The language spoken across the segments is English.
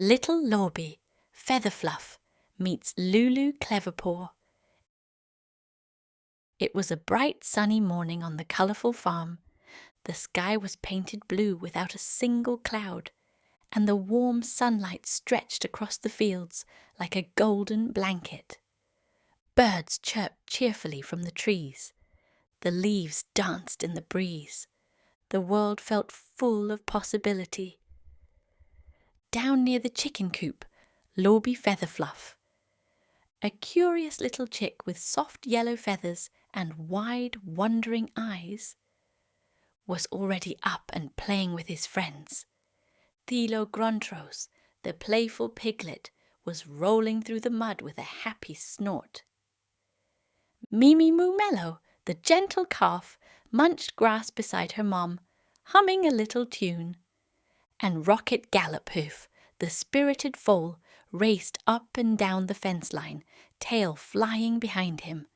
Little Laubi Featherfluff meets Lulu Cleverpaw. It was a bright sunny morning on the colourful farm. The sky was painted blue without a single cloud, and the warm sunlight stretched across the fields like a golden blanket. Birds chirped cheerfully from the trees. The leaves danced in the breeze. The world felt full of possibility. Down near the chicken coop, Laubi Featherfluff, a curious little chick with soft yellow feathers and wide, wondering eyes, was already up and playing with his friends. Thilo Gruntros, the playful piglet, was rolling through the mud with a happy snort. Mimi Moo Mellow, the gentle calf, munched grass beside her mom, humming a little tune. And Rocket Gallop-Hoof, the spirited foal, raced up and down the fence line, tail flying behind him.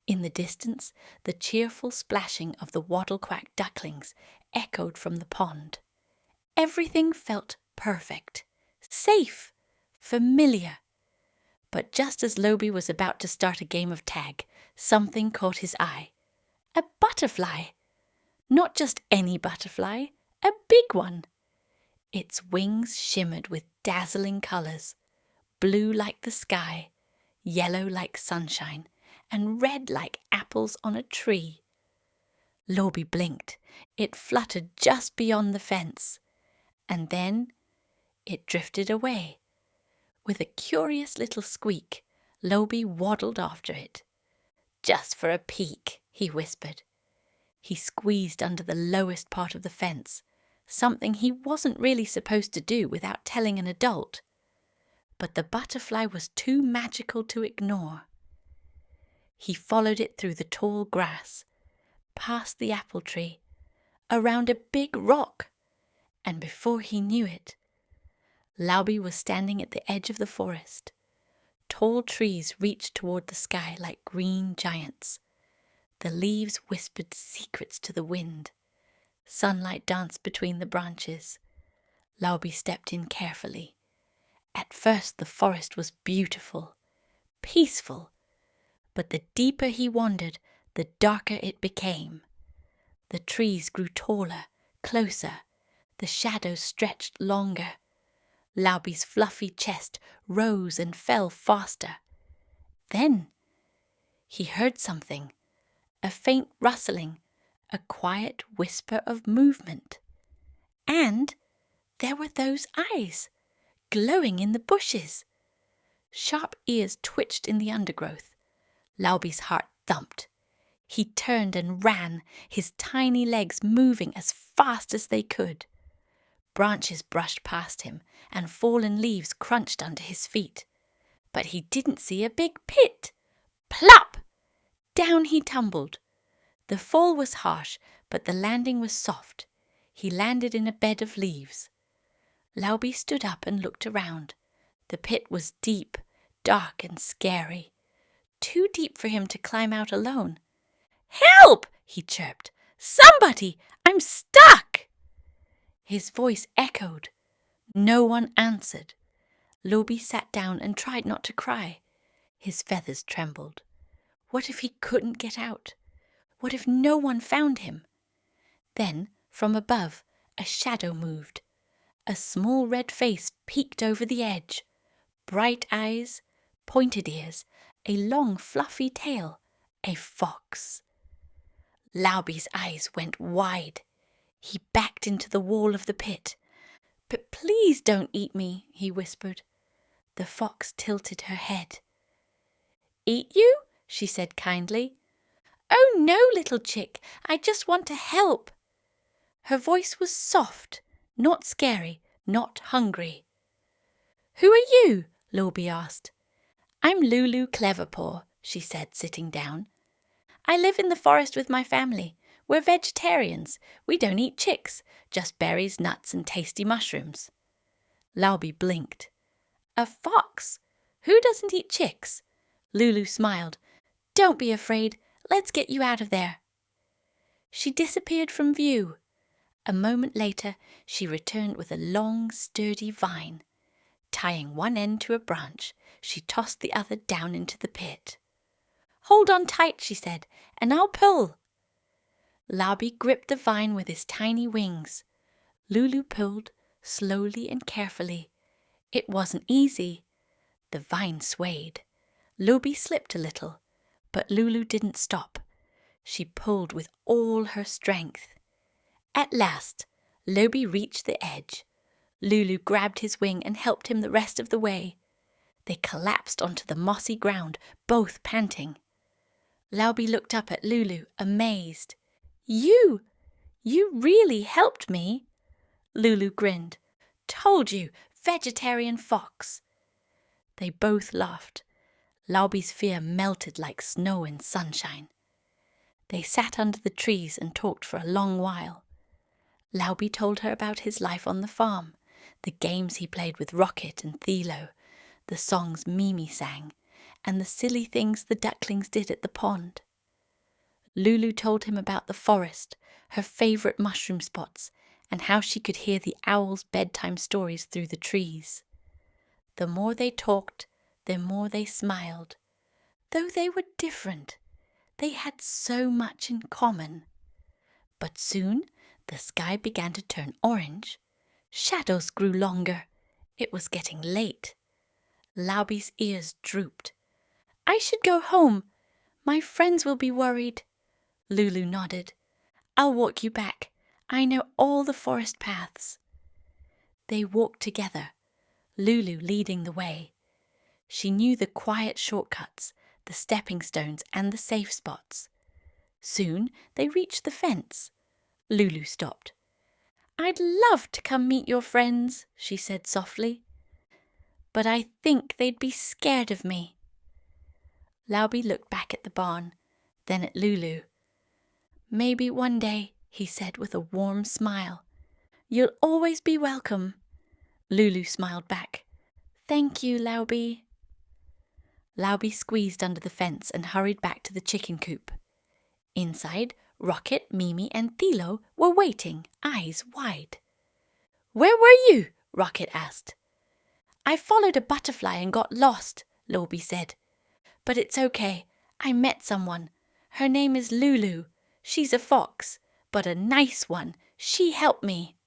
In the distance, the cheerful splashing of the waddle-quack ducklings echoed from the pond. Everything felt perfect, safe, familiar. But just as Laubi was about to start a game of tag, something caught his eye. A butterfly. Not just any butterfly, a big one. Its wings shimmered with dazzling colours, blue like the sky, yellow like sunshine, and red like apples on a tree. Laubi blinked. It fluttered just beyond the fence, and then it drifted away. With a curious little squeak, Laubi waddled after it. "Just for a peek," he whispered. He squeezed under the lowest part of the fence, something he wasn't really supposed to do without telling an adult. But the butterfly was too magical to ignore. He followed it through the tall grass, past the apple tree, around a big rock, and before he knew it, Laubi was standing at the edge of the forest. Tall trees reached toward the sky like green giants. The leaves whispered secrets to the wind. Sunlight danced between the branches. Laubi stepped in carefully. At first the forest was beautiful, peaceful, but the deeper he wandered, the darker it became. The trees grew taller, closer. The shadows stretched longer. Laubi's fluffy chest rose and fell faster. Then he heard something, a faint rustling, a quiet whisper of movement. And there were those eyes, glowing in the bushes. Sharp ears twitched in the undergrowth. Laubi's heart thumped. He turned and ran, his tiny legs moving as fast as they could. Branches brushed past him, and fallen leaves crunched under his feet. But he didn't see a big pit. Plop! Down he tumbled. The fall was harsh, but the landing was soft. He landed in a bed of leaves. Laubi stood up and looked around. The pit was deep, dark and scary. Too deep for him to climb out alone. "Help!" he chirped. "Somebody! I'm stuck!" His voice echoed. No one answered. Laubi sat down and tried not to cry. His feathers trembled. What if he couldn't get out? What if no one found him? Then, from above, a shadow moved. A small red face peeked over the edge. Bright eyes, pointed ears, a long fluffy tail. A fox. Laubi's eyes went wide. He backed into the wall of the pit. "But please don't eat me," he whispered. The fox tilted her head. "Eat you?" she said kindly. "Oh no, little chick, I just want to help." Her voice was soft, not scary, not hungry. "Who are you?" Laubi asked. "I'm Lulu Cleverpaw," she said, sitting down. "I live in the forest with my family. We're vegetarians. We don't eat chicks, just berries, nuts, and tasty mushrooms." Laubi blinked. "A fox? Who doesn't eat chicks?" Lulu smiled. "Don't be afraid. Let's get you out of there." She disappeared from view. A moment later, she returned with a long, sturdy vine. Tying one end to a branch, she tossed the other down into the pit. "Hold on tight," she said, "and I'll pull." Laubi gripped the vine with his tiny wings. Lulu pulled, slowly and carefully. It wasn't easy. The vine swayed. Laubi slipped a little, but Lulu didn't stop. She pulled with all her strength. At last, Laubi reached the edge. Lulu grabbed his wing and helped him the rest of the way. They collapsed onto the mossy ground, both panting. Laubi looked up at Lulu, amazed. You really helped me." Lulu grinned. "Told you, vegetarian fox." They both laughed. Laubi's fear melted like snow in sunshine. They sat under the trees and talked for a long while. Laubi told her about his life on the farm, the games he played with Rocket and Thilo, the songs Mimi sang, and the silly things the ducklings did at the pond. Lulu told him about the forest, her favourite mushroom spots, and how she could hear the owls' bedtime stories through the trees. The more they talked, the more they smiled. Though they were different, they had so much in common. But soon the sky began to turn orange. Shadows grew longer. It was getting late. Laubi's ears drooped. "I should go home. My friends will be worried." Lulu nodded. "I'll walk you back. I know all the forest paths." They walked together, Lulu leading the way. She knew the quiet shortcuts, the stepping stones, and the safe spots. Soon they reached the fence. Lulu stopped. "I'd love to come meet your friends," she said softly. "But I think they'd be scared of me." Laubi looked back at the barn, then at Lulu. "Maybe one day," he said with a warm smile. "You'll always be welcome." Lulu smiled back. "Thank you, Laubi." Laubi squeezed under the fence and hurried back to the chicken coop. Inside, Rocket, Mimi, and Thilo were waiting, eyes wide. "Where were you?" Rocket asked. "I followed a butterfly and got lost," Laubi said. "But it's okay. I met someone. Her name is Lulu. She's a fox, but a nice one. She helped me."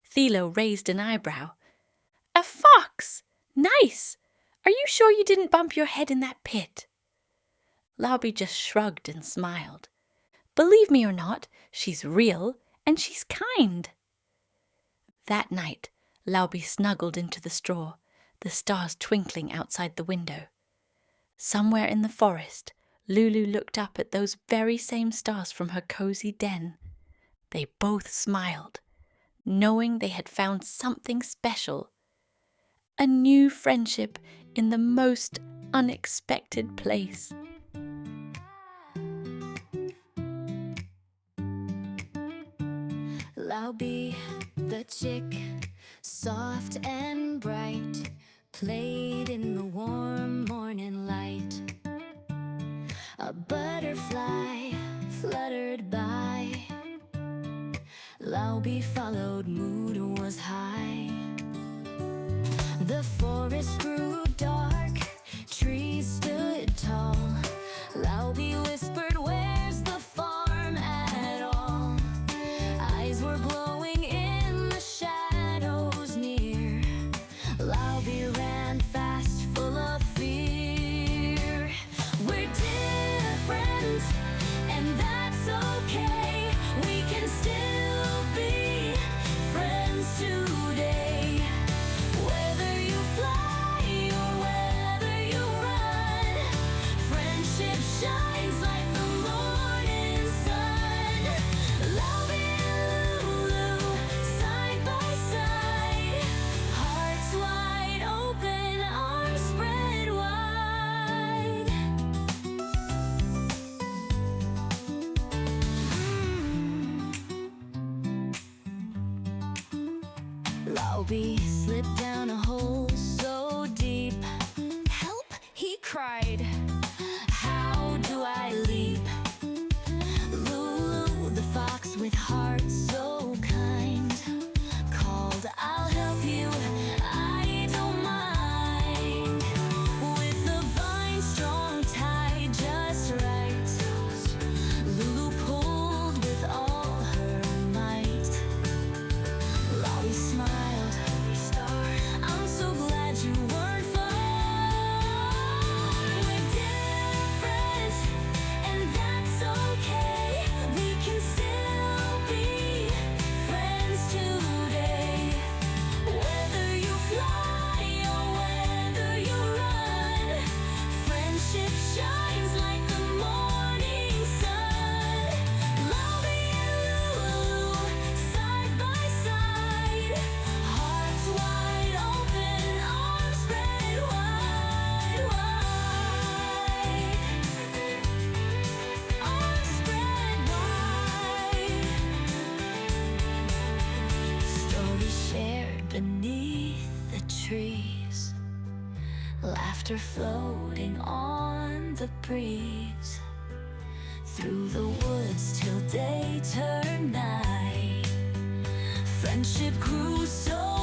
Thilo raised an eyebrow. "A fox? Nice! Are you sure you didn't bump your head in that pit?" Laubi just shrugged and smiled. "Believe me or not, she's real and she's kind." That night, Laubi snuggled into the straw, the stars twinkling outside the window. Somewhere in the forest, Lulu looked up at those very same stars from her cozy den. They both smiled, knowing they had found something special. A new friendship in the most unexpected place. Laubi the chick, soft and bright, played in the warm morning light. A butterfly fluttered by. Laubi followed, mood was high. The forest grew dark, trees stood tall. Laubi whispered, "Where's the farm at all?" Eyes were glowing in the shadows near. Laubi ran fast, full of fear. We're different, and that's okay. We can still be friends today. Whether you fly or whether you run, friendship shines like the morning sun. Laubi and Lulu, side by side, hearts wide open, arms spread wide. Laubi slipped down a hole so deep. "Help!" he cried. "How do I leap?" Lulu, the fox with heart so kind, called, "I'll help you. I don't laughter floating on the breeze. Through the woods till day turned night, friendship grew so